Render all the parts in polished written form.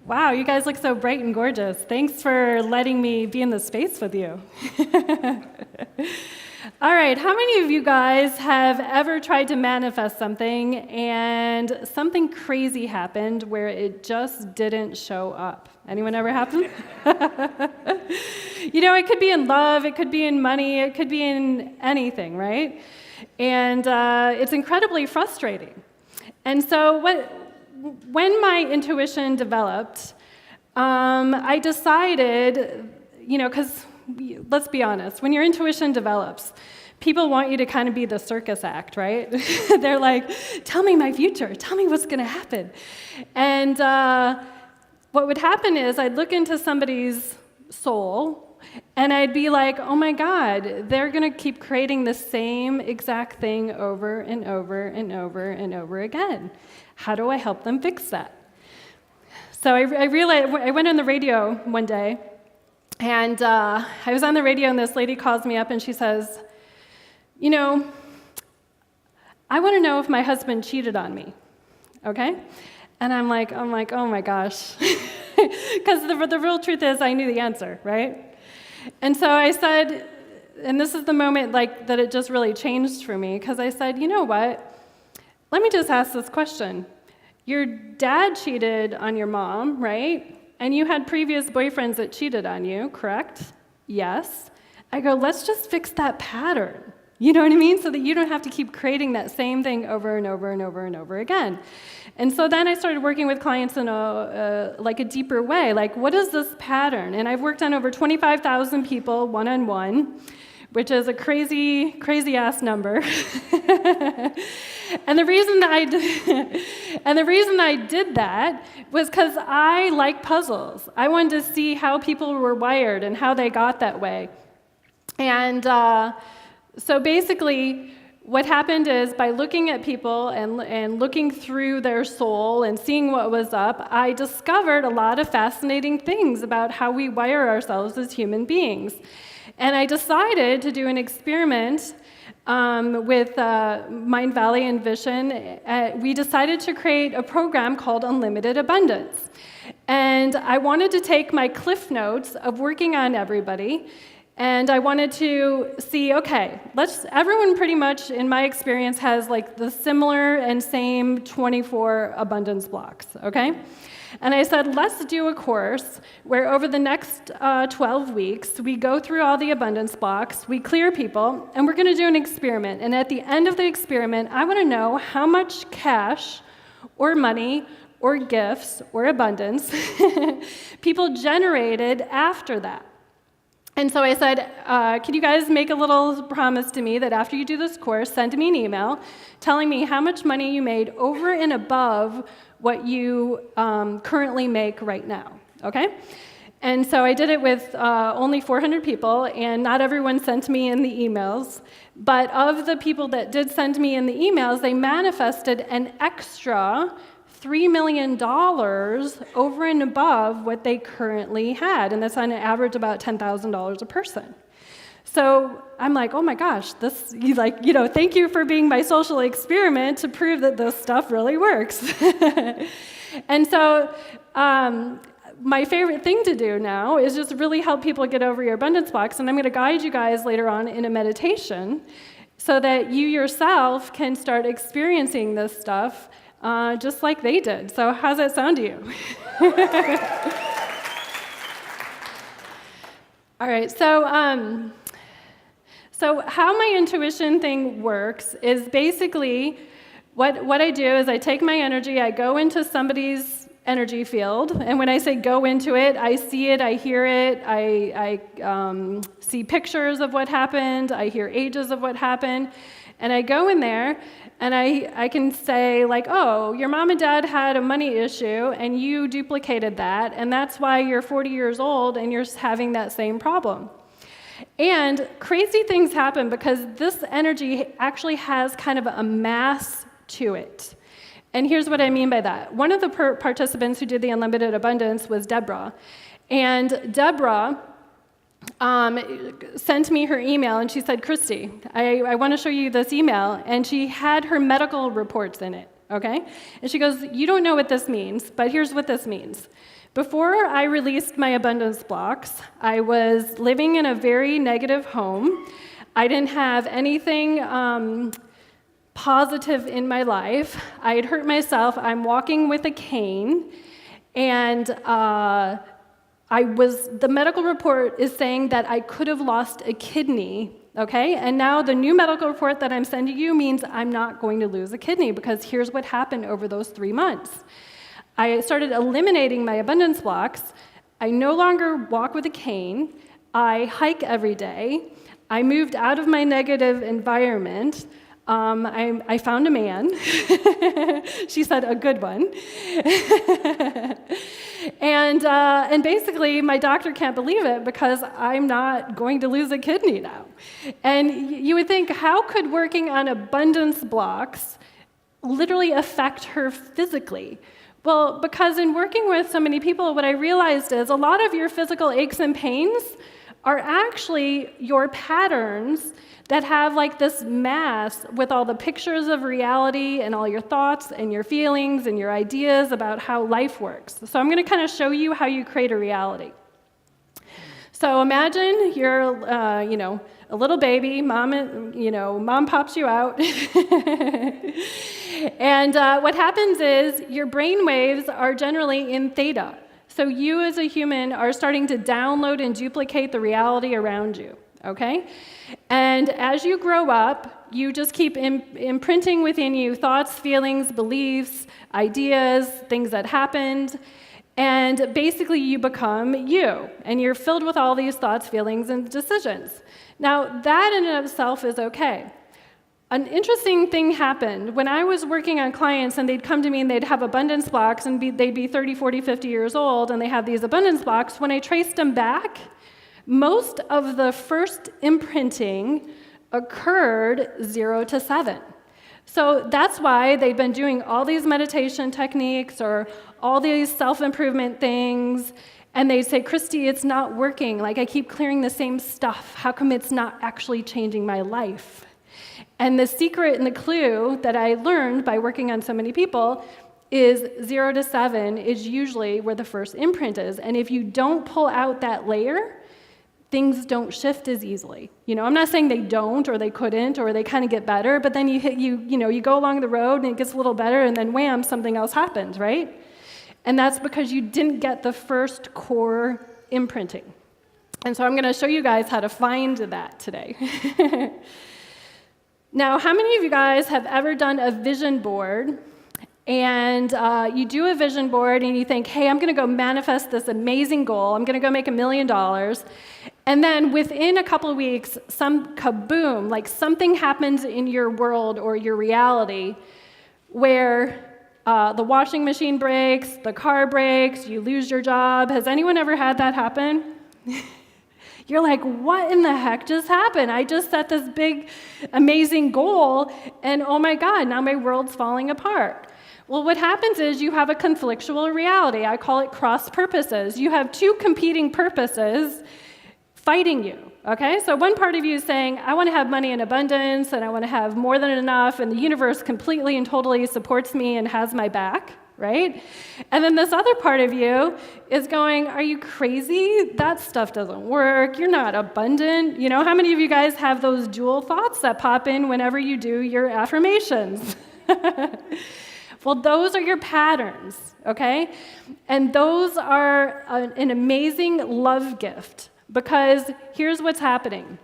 Wow, you guys look so bright and gorgeous. Thanks for letting me be in the space with you. All right, how many of you guys have ever tried to manifest something and something crazy happened where it just didn't show up? Anyone ever happen? You know, it could be in love, it could be in money, it could be in anything, right? And it's incredibly frustrating. And so when my intuition developed, I decided, you know, because let's be honest, when your intuition develops, people want you to kind of be the circus act, right? They're like, tell me my future, tell me what's going to happen. And what would happen is I'd look into somebody's soul, and I'd be like, oh my God, they're going to keep creating the same exact thing over and over and over and over again. How do I help them fix that? So I realized, I went on the radio one day, and I was on the radio, and this lady calls me up, and she says, you know, I want to know if my husband cheated on me, okay? And I'm like, oh my gosh. Because the real truth is I knew the answer, right? And so I said, and this is the moment like that it just really changed for me, because I said, you know what? Let me just ask this question. Your dad cheated on your mom, right? And you had previous boyfriends that cheated on you, correct? Yes. I go, let's just fix that pattern. You know what I mean? So that you don't have to keep creating that same thing over and over and over and over again. And so then I started working with clients in a deeper way. Like, what is this pattern? And I've worked on over 25,000 people one-on-one, which is a crazy, crazy-ass number. And the reason I did that was because I like puzzles. I wanted to see how people were wired and how they got that way. And so basically, what happened is by looking at people and looking through their soul and seeing what was up, I discovered a lot of fascinating things about how we wire ourselves as human beings. And I decided to do an experiment with Mind Valley and Vision. We decided to create a program called Unlimited Abundance. And I wanted to take my cliff notes of working on everybody, and I wanted to see, okay, everyone pretty much, in my experience, has like the similar and same 24 abundance blocks, okay? And I said, let's do a course where over the next 12 weeks, we go through all the abundance blocks, we clear people, and we're going to do an experiment. And at the end of the experiment, I want to know how much cash or money or gifts or abundance people generated after that. And so I said, can you guys make a little promise to me that after you do this course, send me an email telling me how much money you made over and above what you currently make right now, okay? And so I did it with only 400 people, and not everyone sent me in the emails. But of the people that did send me in the emails, they manifested an extra $3 million over and above what they currently had, and that's on an average about $10,000 a person. So I'm like, oh my gosh, thank you for being my social experiment to prove that this stuff really works. And so my favorite thing to do now is just really help people get over your abundance blocks, and I'm going to guide you guys later on in a meditation so that you yourself can start experiencing this stuff just like they did. So how's that sound to you? All right, so how my intuition thing works is basically what I do is I take my energy, I go into somebody's energy field, and when I say go into it, I see it, I hear it, I see pictures of what happened, I hear ages of what happened, and I go in there, and I can say, like, oh, your mom and dad had a money issue, and you duplicated that, and that's why you're 40 years old, and you're having that same problem. And crazy things happen because this energy actually has kind of a mass to it. And here's what I mean by that. One of the participants who did the Unlimited Abundance was Deborah. And Deborah sent me her email, and she said, Christie, I want to show you this email. And she had her medical reports in it, okay? And she goes, you don't know what this means, but here's what this means. Before I released my abundance blocks, I was living in a very negative home. I didn't have anything positive in my life. I had hurt myself. I'm walking with a cane, and the medical report is saying that I could have lost a kidney, okay? And now the new medical report that I'm sending you means I'm not going to lose a kidney, because here's what happened over those 3 months. I started eliminating my abundance blocks. I no longer walk with a cane. I hike every day. I moved out of my negative environment. I found a man. She said, a good one. And basically, my doctor can't believe it, because I'm not going to lose a kidney now. And you would think, how could working on abundance blocks literally affect her physically? Well, because in working with so many people, what I realized is a lot of your physical aches and pains are actually your patterns that have like this mass with all the pictures of reality and all your thoughts and your feelings and your ideas about how life works. So I'm going to kind of show you how you create a reality. So imagine you're, a little baby, mom pops you out. And what happens is your brain waves are generally in theta. So you as a human are starting to download and duplicate the reality around you, okay? And as you grow up, you just keep imprinting within you thoughts, feelings, beliefs, ideas, things that happened, and basically you become you, and you're filled with all these thoughts, feelings, and decisions. Now, that in and of itself is okay. An interesting thing happened. When I was working on clients and they'd come to me and they'd have abundance blocks and they'd be 30, 40, 50 years old and they have these abundance blocks, when I traced them back, most of the first imprinting occurred 0 to 7. So that's why they've been doing all these meditation techniques or all these self-improvement things, and they say, Christie, it's not working. Like, I keep clearing the same stuff. How come it's not actually changing my life? And the secret and the clue that I learned by working on so many people is 0 to 7 is usually where the first imprint is. And if you don't pull out that layer, things don't shift as easily. I'm not saying they don't or they couldn't or they kind of get better, but then you go along the road and it gets a little better and then wham, something else happens, right? And that's because you didn't get the first core imprinting. And so I'm going to show you guys how to find that today. Now, how many of you guys have ever done a vision board, and you do a vision board and you think, hey, I'm going to go manifest this amazing goal. I'm going to go make $1 million. And then within a couple of weeks, some kaboom, like something happens in your world or your reality where the washing machine breaks, the car breaks, you lose your job. Has anyone ever had that happen? You're like, what in the heck just happened? I just set this big, amazing goal, and oh my God, now my world's falling apart. Well, what happens is you have a conflictual reality. I call it cross purposes. You have two competing purposes fighting you, okay? So one part of you is saying, I want to have money in abundance, and I want to have more than enough, and the universe completely and totally supports me and has my back, right? And then this other part of you is going, are you crazy? That stuff doesn't work. You're not abundant. How many of you guys have those dual thoughts that pop in whenever you do your affirmations? Well, those are your patterns, okay? And those are an amazing love gift, because here's what's happening.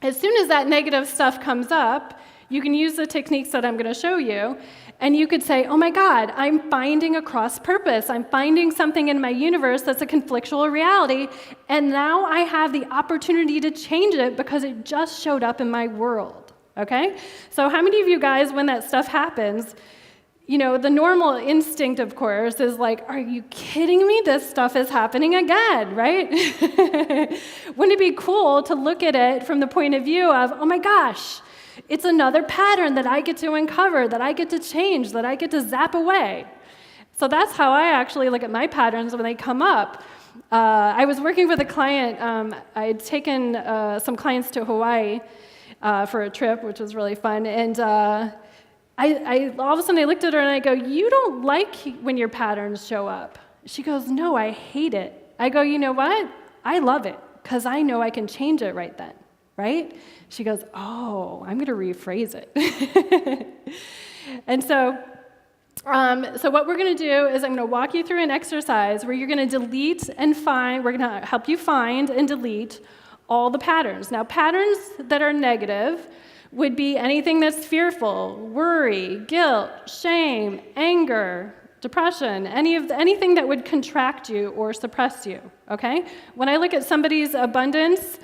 As soon as that negative stuff comes up, you can use the techniques that I'm going to show you, and you could say, oh my God, I'm finding a cross purpose. I'm finding something in my universe that's a conflictual reality, and now I have the opportunity to change it because it just showed up in my world, okay? So how many of you guys, when that stuff happens, the normal instinct, of course, is like, are you kidding me? This stuff is happening again, right? Wouldn't it be cool to look at it from the point of view of, oh my gosh, it's another pattern that I get to uncover, that I get to change, that I get to zap away. So that's how I actually look at my patterns when they come up. I was working with a client. I had taken some clients to Hawaii for a trip, which was really fun. And I all of a sudden I looked at her and I go, you don't like when your patterns show up. She goes, no, I hate it. I go, you know what? I love it because I know I can change it right then, right? She goes, oh, I'm going to rephrase it. And so what we're going to do is I'm going to walk you through an exercise where you're going to delete and find, we're going to help you find and delete all the patterns. Now, patterns that are negative would be anything that's fearful, worry, guilt, shame, anger, depression, anything that would contract you or suppress you, okay? When I look at somebody's abundance,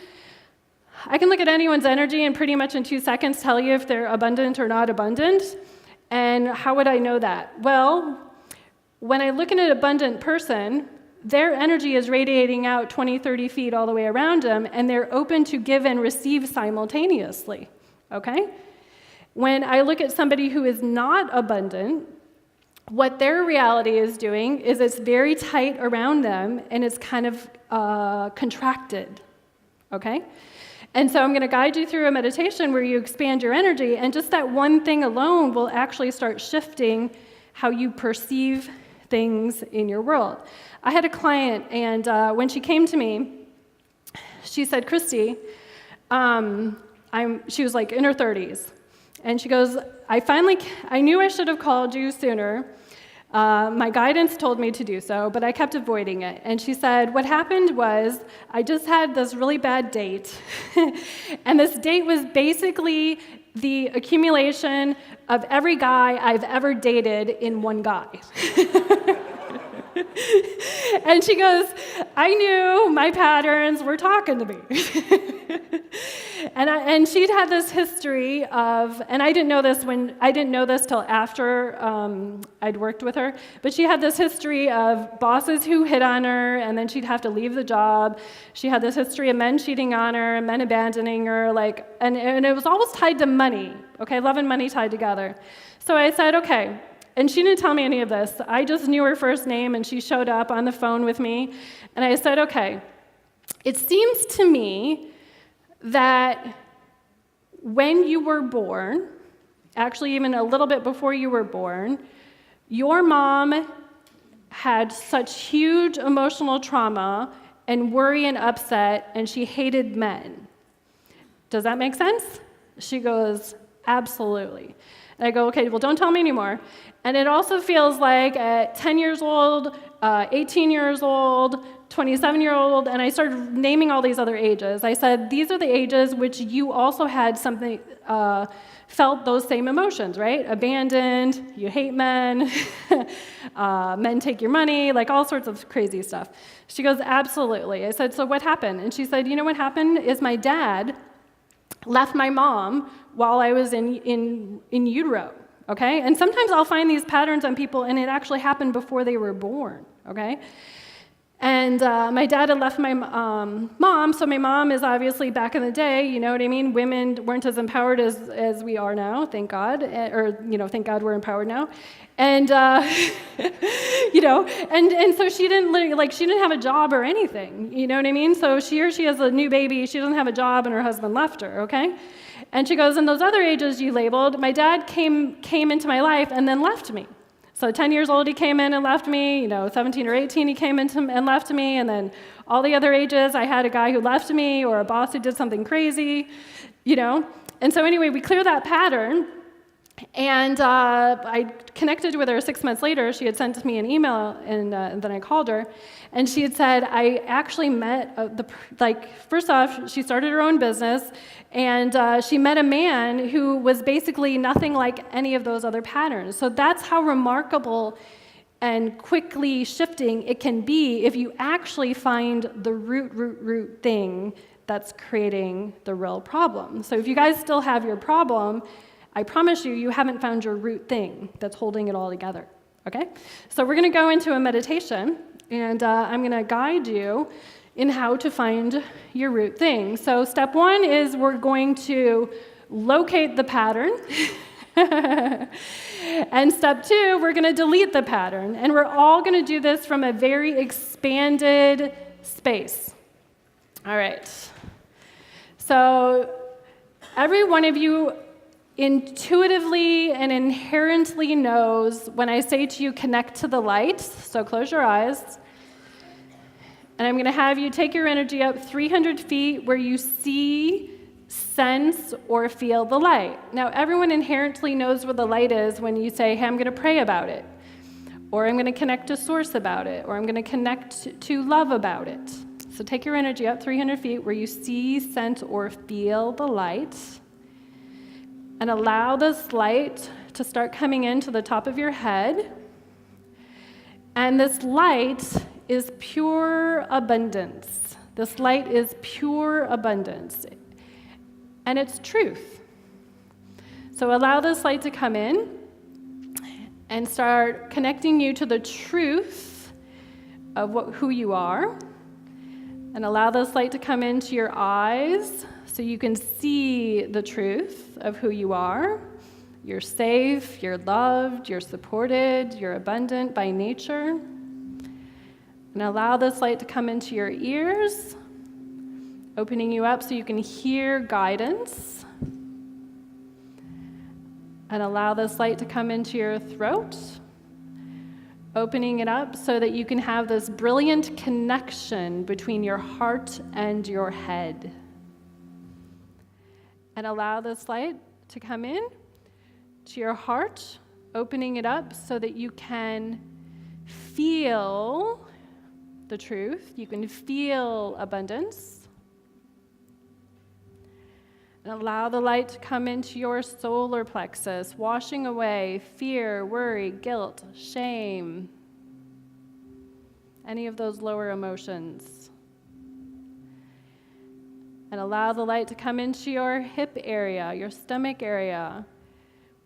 I can look at anyone's energy and pretty much in 2 seconds tell you if they're abundant or not abundant. And how would I know that? Well, when I look at an abundant person, their energy is radiating out 20, 30 feet all the way around them, and they're open to give and receive simultaneously, okay? When I look at somebody who is not abundant, what their reality is doing is it's very tight around them, and it's kind of contracted, okay? And so I'm going to guide you through a meditation where you expand your energy, and just that one thing alone will actually start shifting how you perceive things in your world. I had a client, and when she came to me, she said, Christie, she was like in her 30s, and she goes, I knew I should have called you sooner. My guidance told me to do so, but I kept avoiding it. And she said, what happened was I just had this really bad date. And this date was basically the accumulation of every guy I've ever dated in one guy. And she goes, I knew my patterns were talking to me. And she'd had this history of, and I didn't know this till after I'd worked with her, but she had this history of bosses who hit on her, and then she'd have to leave the job. She had this history of men cheating on her, men abandoning her, and it was always tied to money, okay, love and money tied together. So I said, okay. And she didn't tell me any of this. I just knew her first name, and she showed up on the phone with me. And I said, okay, it seems to me that when you were born, actually even a little bit before you were born, your mom had such huge emotional trauma and worry and upset, and she hated men. Does that make sense? She goes, absolutely. And I go, okay, well, don't tell me anymore. And it also feels like at 10 years old, 18 years old, 27-year-old, and I started naming all these other ages. I said, these are the ages which you also had something, felt those same emotions, right? Abandoned, you hate men, men take your money, like all sorts of crazy stuff. She goes, absolutely. I said, so what happened? And she said, you know what happened is my dad left my mom while I was in utero, okay? And sometimes I'll find these patterns on people, and it actually happened before they were born, okay? And my dad had left my mom, so my mom is obviously back in the day, you know what I mean? Women weren't as empowered as we are now, thank God, thank God we're empowered now. And, and so she didn't have a job or anything, you know what I mean? So she has a new baby, she doesn't have a job, and her husband left her, okay? And she goes, in those other ages you labeled, my dad came into my life and then left me. So 10 years old, he came in and left me, 17 or 18, he came in and left me, and then all the other ages, I had a guy who left me or a boss who did something crazy, And so anyway, we clear that pattern, and I connected with her 6 months later. She had sent me an email, and then I called her, and she had said, I actually met, first off, she started her own business, and she met a man who was basically nothing like any of those other patterns. So that's how remarkable and quickly shifting it can be if you actually find the root thing that's creating the real problem. So if you guys still have your problem, I promise you haven't found your root thing that's holding it all together, okay? So we're going to go into a meditation, and I'm going to guide you in how to find your root thing. So step one is we're going to locate the pattern. And step two, we're going to delete the pattern. And we're all going to do this from a very expanded space. All right. So every one of you intuitively and inherently knows when I say to you, connect to the light. So close your eyes. And I'm going to have you take your energy up 300 feet where you see, sense, or feel the light. Now, everyone inherently knows where the light is when you say, hey, I'm going to pray about it, or I'm going to connect to source about it, or I'm going to connect to love about it. So take your energy up 300 feet where you see, sense, or feel the light, and allow this light to start coming into the top of your head. And this light is pure abundance. This light is pure abundance. And it's truth. So allow this light to come in and start connecting you to the truth of who you are. And allow this light to come into your eyes so you can see the truth of who you are. You're safe, you're loved, you're supported, you're abundant by nature. And allow this light to come into your ears, opening you up so you can hear guidance. And allow this light to come into your throat, opening it up so that you can have this brilliant connection between your heart and your head. And allow this light to come in to your heart, opening it up so that you can feel the truth, you can feel abundance. And allow the light to come into your solar plexus, washing away fear, worry, guilt, shame, any of those lower emotions. And allow the light to come into your hip area, your stomach area,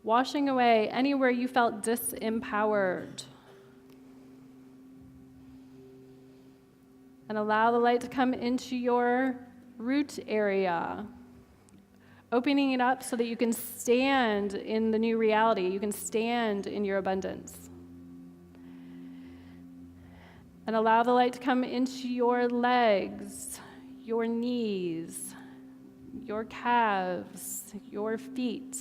washing away anywhere you felt disempowered. And allow the light to come into your root area, opening it up so that you can stand in the new reality. You can stand in your abundance. And allow the light to come into your legs, your knees, your calves, your feet.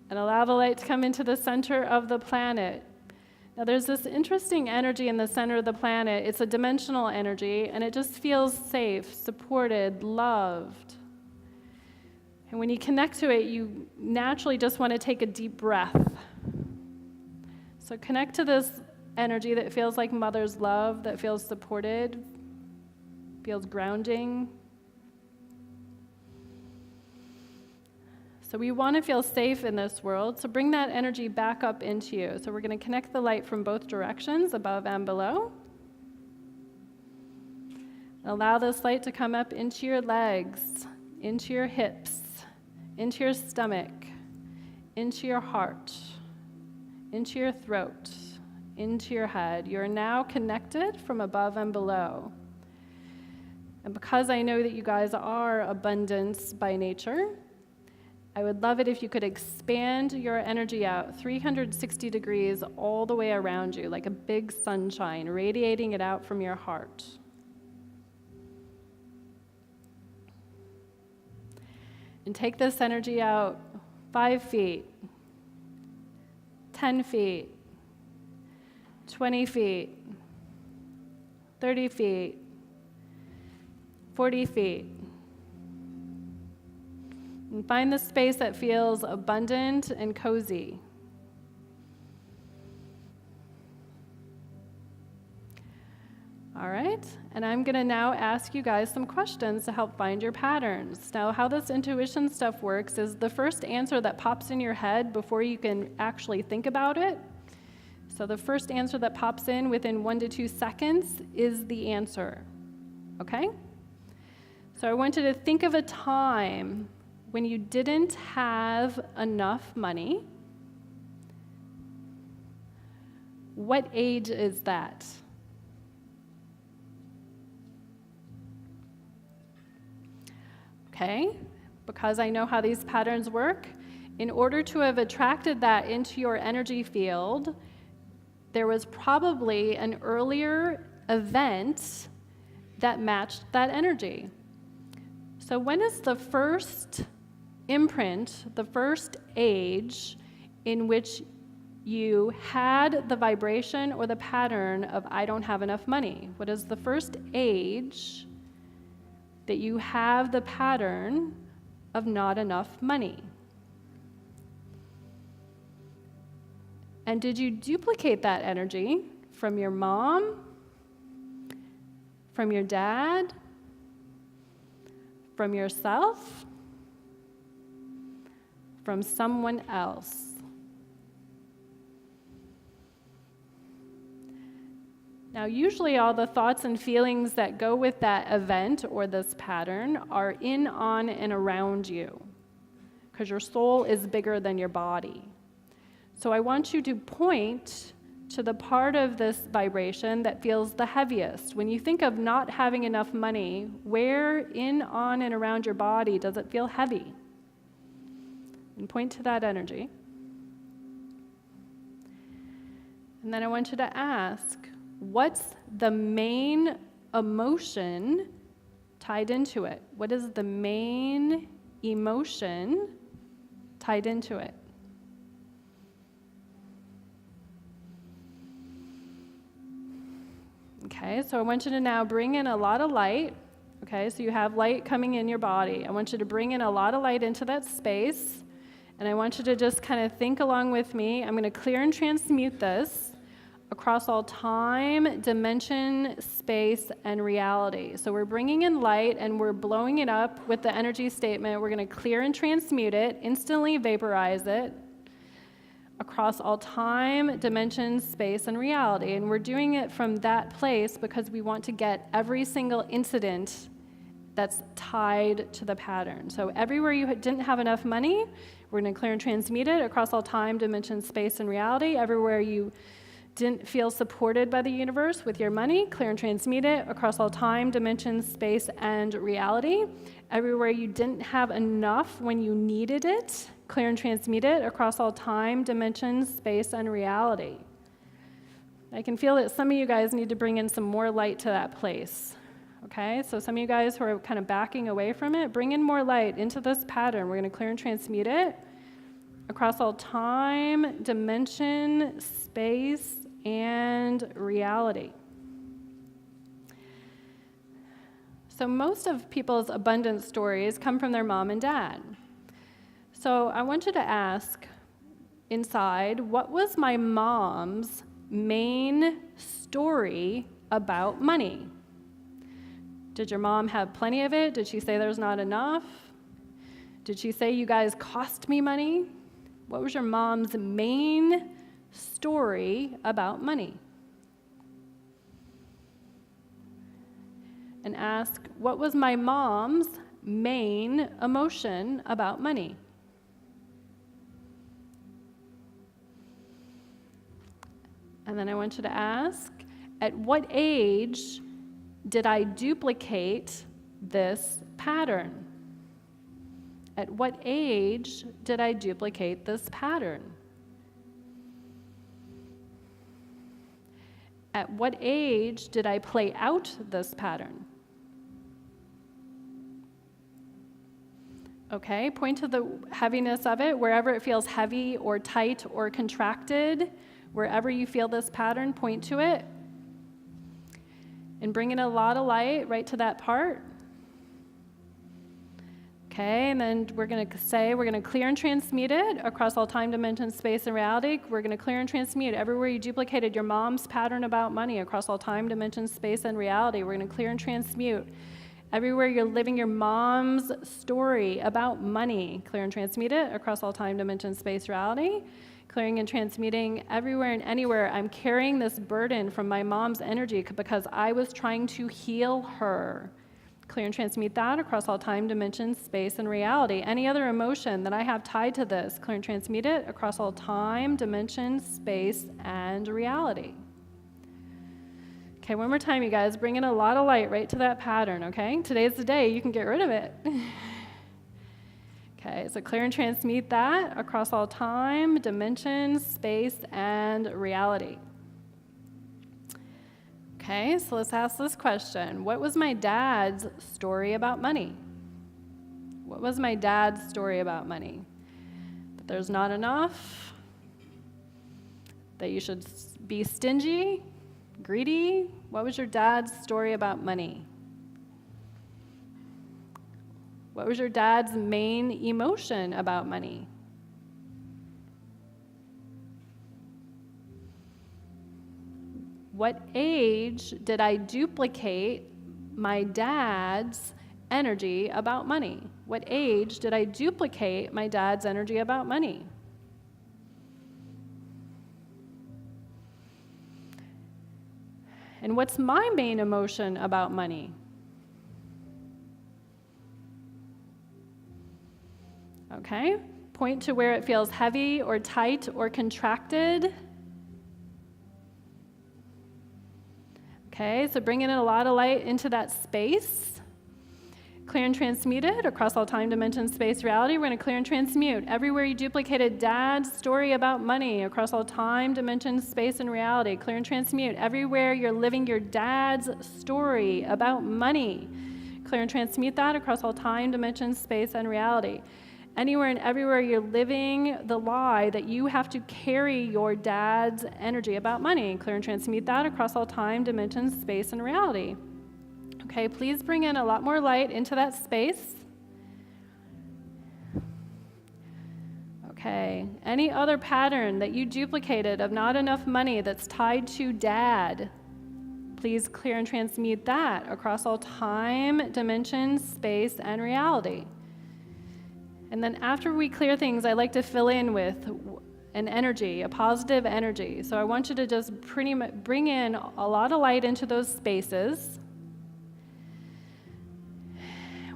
And allow the light to come into the center of the planet. Now, there's this interesting energy in the center of the planet. It's a dimensional energy, and it just feels safe, supported, loved. And when you connect to it, you naturally just want to take a deep breath. So connect to this energy that feels like mother's love, that feels supported, feels grounding. So we want to feel safe in this world, so bring that energy back up into you. So we're going to connect the light from both directions, above and below. And allow this light to come up into your legs, into your hips, into your stomach, into your heart, into your throat, into your head. You're now connected from above and below. And because I know that you guys are abundance by nature, I would love it if you could expand your energy out 360 degrees all the way around you, like a big sunshine, radiating it out from your heart. And take this energy out 5 feet, 10 feet, 20 feet, 30 feet, 40 feet. And find the space that feels abundant and cozy. All right, and I'm going to now ask you guys some questions to help find your patterns. Now, how this intuition stuff works is the first answer that pops in your head before you can actually think about it. So the first answer that pops in within 1 to 2 seconds is the answer, okay? So I want you to think of a time when you didn't have enough money. What age is that? Okay, because I know how these patterns work, in order to have attracted that into your energy field, there was probably an earlier event that matched that energy. So when is the first imprint, the first age in which you had the vibration or the pattern of I don't have enough money? What is the first age that you have the pattern of not enough money? And did you duplicate that energy from your mom, from your dad, from yourself, from someone else? Now, usually all the thoughts and feelings that go with that event or this pattern are in, on, and around you, because your soul is bigger than your body. So I want you to point to the part of this vibration that feels the heaviest. When you think of not having enough money, where in, on, and around your body does it feel heavy? And point to that energy. And then I want you to ask, what's the main emotion tied into it? What is the main emotion tied into it? Okay, so I want you to now bring in a lot of light. Okay, so you have light coming in your body. I want you to bring in a lot of light into that space. And I want you to just kind of think along with me. I'm going to clear and transmute this across all time, dimension, space, and reality. So we're bringing in light and we're blowing it up with the energy statement. We're going to clear and transmute it, instantly vaporize it across all time, dimension, space, and reality. And we're doing it from that place because we want to get every single incident that's tied to the pattern. So everywhere you didn't have enough money, we're going to clear and transmute it across all time, dimension, space, and reality. Everywhere you didn't feel supported by the universe with your money, clear and transmute it across all time, dimension, space, and reality. Everywhere you didn't have enough when you needed it, clear and transmute it across all time, dimension, space, and reality. I can feel that some of you guys need to bring in some more light to that place. Okay, so some of you guys who are kind of backing away from it, bring in more light into this pattern. We're going to clear and transmute it across all time, dimension, space, and reality. So most of people's abundance stories come from their mom and dad. So I want you to ask inside, what was my mom's main story about money? Did your mom have plenty of it? Did she say there's not enough? Did she say you guys cost me money? What was your mom's main story about money? And ask, what was my mom's main emotion about money? And then I want you to ask, at what age did I duplicate this pattern? At what age did I duplicate this pattern? At what age did I play out this pattern? Okay, point to the heaviness of it, wherever it feels heavy or tight or contracted, wherever you feel this pattern, point to it. And bring in a lot of light right to that part. Okay, and then we're going to clear and transmute it across all time, dimension, space, and reality. We're going to clear and transmute everywhere you duplicated your mom's pattern about money across all time, dimension, space, and reality. We're going to clear and transmute everywhere you're living your mom's story about money. Clear and transmute it across all time, dimension, space, reality. Clearing and transmuting everywhere and anywhere. I'm carrying this burden from my mom's energy because I was trying to heal her. Clear and transmute that across all time, dimension, space, and reality. Any other emotion that I have tied to this, clear and transmute it across all time, dimension, space, and reality. Okay, one more time, you guys. Bring in a lot of light right to that pattern, okay? Today's the day you can get rid of it. Okay, so clear and transmute that across all time, dimension, space, and reality. Okay, so let's ask this question. What was my dad's story about money? What was my dad's story about money? That there's not enough? That you should be stingy? Greedy? What was your dad's story about money? What was your dad's main emotion about money? What age did I duplicate my dad's energy about money? What age did I duplicate my dad's energy about money? And what's my main emotion about money? Okay, point to where it feels heavy or tight or contracted. Okay, so bring in a lot of light into that space. Clear and transmute it across all time, dimension, space, reality. We're going to clear and transmute. Everywhere you duplicated dad's story about money across all time, dimension, space, and reality. Clear and transmute. Everywhere you're living your dad's story about money. Clear and transmute that across all time, dimension, space, and reality. Anywhere and everywhere you're living the lie that you have to carry your dad's energy about money. Clear and transmute that across all time, dimensions, space, and reality. Okay, please bring in a lot more light into that space. Okay, any other pattern that you duplicated of not enough money that's tied to dad, please clear and transmute that across all time, dimensions, space, and reality. And then after we clear things, I like to fill in with an energy, a positive energy. So I want you to just pretty much bring in a lot of light into those spaces.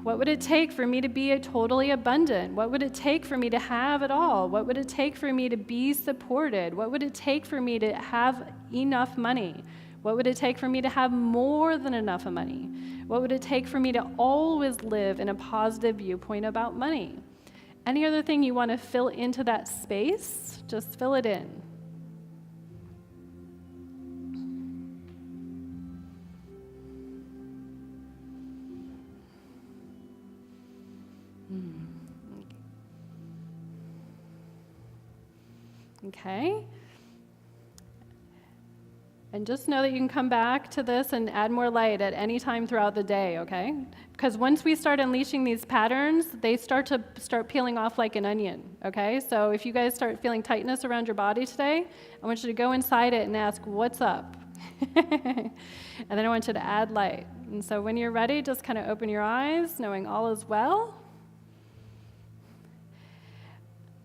What would it take for me to be totally abundant? What would it take for me to have it all? What would it take for me to be supported? What would it take for me to have enough money? What would it take for me to have more than enough money? What would it take for me to always live in a positive viewpoint about money? Any other thing you want to fill into that space, just fill it in. Okay. And just know that you can come back to this and add more light at any time throughout the day, okay? Because once we start unleashing these patterns, they start peeling off like an onion, okay? So if you guys start feeling tightness around your body today, I want you to go inside it and ask, what's up? And then I want you to add light. And so when you're ready, just kind of open your eyes, knowing all is well.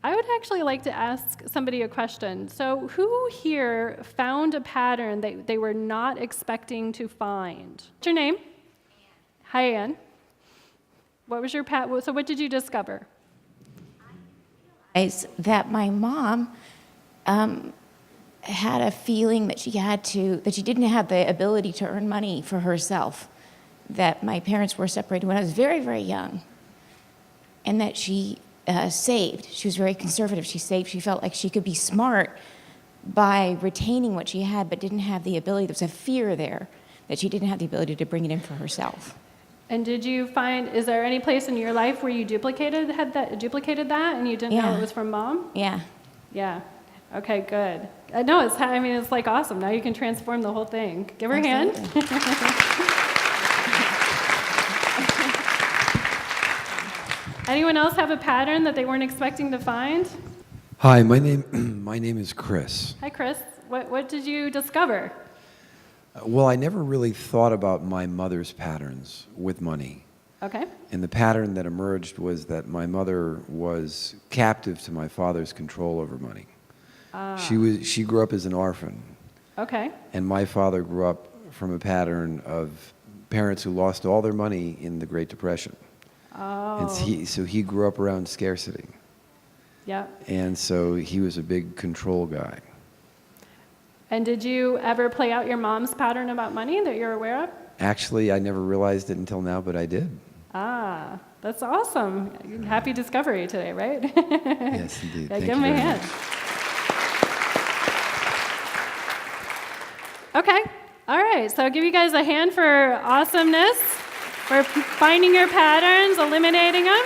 I would actually like to ask somebody a question. So who here found a pattern that they were not expecting to find? What's your name? Ann. Hi, Ann. What was your so what did you discover? I realized that my mom had a feeling that she didn't have the ability to earn money for herself, that my parents were separated when I was very, very young, and that she saved. She was very conservative. She saved. She felt like she could be smart by retaining what she had, but didn't have the ability. There was a fear there that she didn't have the ability to bring it in for herself. And did you find, is there any place in your life where you duplicated that and you didn't know it was from mom? Yeah. Yeah. Okay, good. No, it's like awesome. Now you can transform the whole thing. Give her a hand. Anyone else have a pattern that they weren't expecting to find? Hi, my name is Chris. Hi, Chris. What did you discover? Well, I never really thought about my mother's patterns with money. Okay. And the pattern that emerged was that my mother was captive to my father's control over money. She grew up as an orphan. Okay. And my father grew up from a pattern of parents who lost all their money in the Great Depression. Oh. And so he grew up around scarcity. Yeah. And so he was a big control guy. And did you ever play out your mom's pattern about money that you're aware of? Actually, I never realized it until now, but I did. Ah, that's awesome. Happy discovery today, right? Yes, indeed. Yeah, Thank give you him a very hand. much. Okay. All right. So I'll give you guys a hand for awesomeness, for finding your patterns, eliminating them.